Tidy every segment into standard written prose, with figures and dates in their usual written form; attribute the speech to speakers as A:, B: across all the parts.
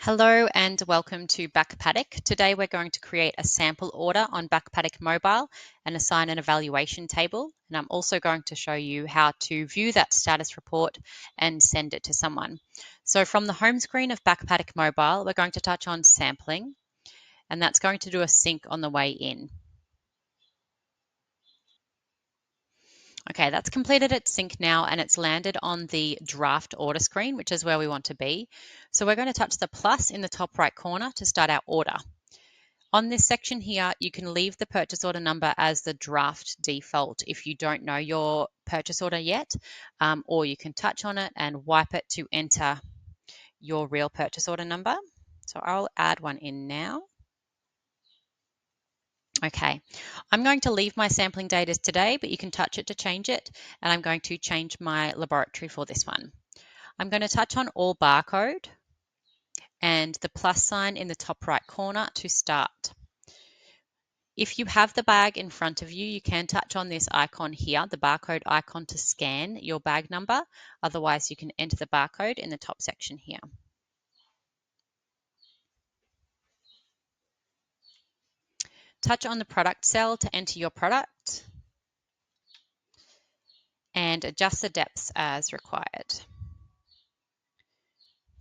A: Hello and welcome to Backpaddock. Today we're going to create a sample order on Backpaddock Mobile and assign an evaluation table. And I'm also going to show you how to view that status report and send it to someone. So from the home screen of Backpaddock Mobile, we're going to touch on sampling, and that's going to do a sync on the way in. Okay, that's completed its sync now and it's landed on the draft order screen, which is where we want to be. So we're going to touch the plus in the top right corner to start our order. On this section here, you can leave the purchase order number as the draft default if you don't know your purchase order yet, or you can touch on it and wipe it to enter your real purchase order number. So I'll add one in now. Okay, I'm going to leave my sampling date as today, but you can touch it to change it, and I'm going to change my laboratory for this one. I'm going to touch on all barcode and the plus sign in the top right corner to start. If you have the bag in front of you, you can touch on this icon here, the barcode icon, to scan your bag number. Otherwise, you can enter the barcode in the top section here. Touch on the product cell to enter your product and adjust the depths as required.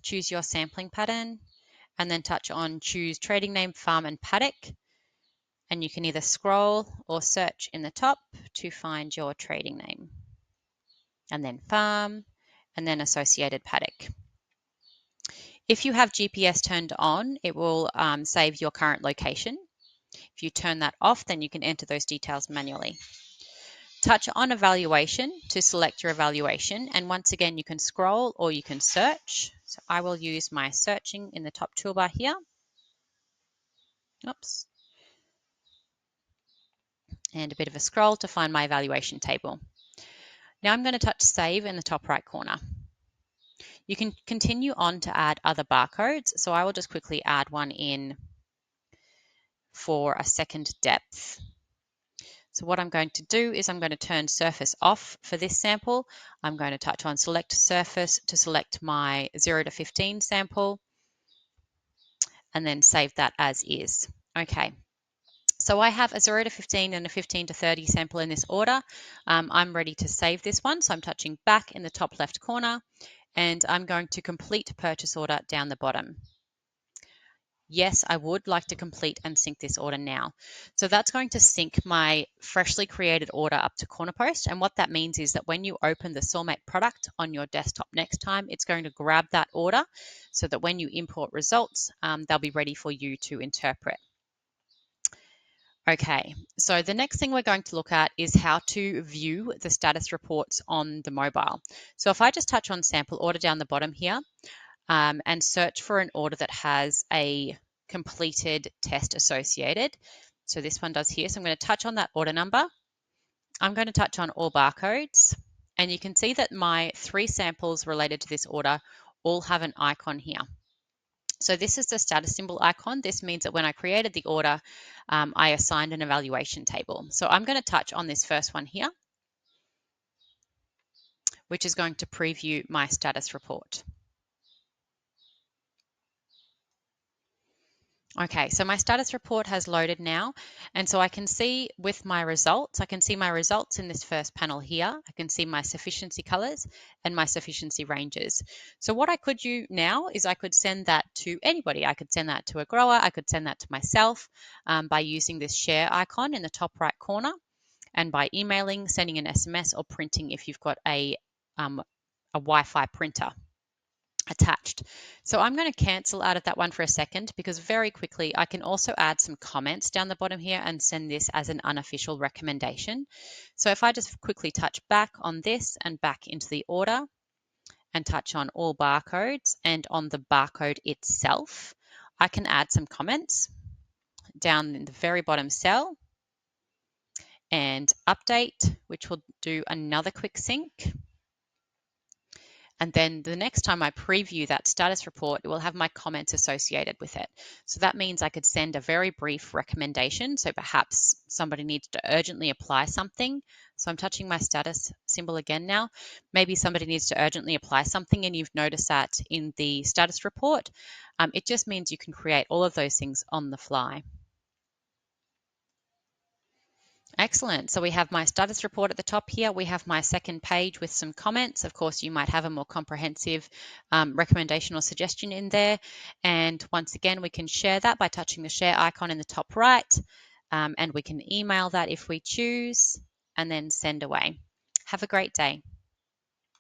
A: Choose your sampling pattern and then touch on choose trading name, farm and paddock. And you can either scroll or search in the top to find your trading name. And then farm and then associated paddock. If you have GPS turned on, it will save your current location. If you turn that off, then you can enter those details manually. Touch on evaluation to select your evaluation. And once again, you can scroll or you can search. So I will use my searching in the top toolbar here. Oops. And a bit of a scroll to find my evaluation table. Now I'm going to touch save in the top right corner. You can continue on to add other barcodes. So I will just quickly add one in for a second depth. So what I'm going to do is I'm going to turn surface off for this sample. I'm going to touch on select surface to select my 0 to 15 sample and then save that as is. Okay. So I have a 0 to 15 and a 15 to 30 sample in this order. I'm ready to save this one. So I'm touching back in the top left corner and I'm going to complete purchase order down the bottom. Yes, I would like to complete and sync this order now. So that's going to sync my freshly created order up to Cornerpost. And what that means is that when you open the SoilMate product on your desktop next time, it's going to grab that order so that when you import results, they'll be ready for you to interpret. Okay, so the next thing we're going to look at is how to view the status reports on the mobile. So if I just touch on sample order down the bottom here, and search for an order that has a completed test associated. So this one does here. So I'm going to touch on that order number. I'm going to touch on all barcodes. And you can see that my 3 samples related to this order all have an icon here. So this is the status symbol icon. This means that when I created the order, I assigned an evaluation table. So I'm going to touch on this first one here, which is going to preview my status report. Okay, so my status report has loaded now, and so I can see with my results, I can see my results in this first panel here. I can see my sufficiency colors and my sufficiency ranges. So what I could do now is I could send that to anybody. I could send that to a grower, I could send that to myself by using this share icon in the top right corner, and by emailing, sending an SMS, or printing if you've got a Wi-Fi printer attached. So I'm going to cancel out of that one for a second because very quickly I can also add some comments down the bottom here and send this as an unofficial recommendation. So if I just quickly touch back on this and back into the order and touch on all barcodes and on the barcode itself, I can add some comments down in the very bottom cell and update, which will do another quick sync. And then the next time I preview that status report, it will have my comments associated with it. So that means I could send a very brief recommendation. So perhaps somebody needs to urgently apply something. So I'm touching my status symbol again now. Maybe somebody needs to urgently apply something and you've noticed that in the status report. It just means you can create all of those things on the fly. Excellent. So we have my status report at the top here. We have my second page with some comments. Of course, you might have a more comprehensive recommendation or suggestion in there. And once again, we can share that by touching the share icon in the top right. And we can email that if we choose and then send away. Have a great day.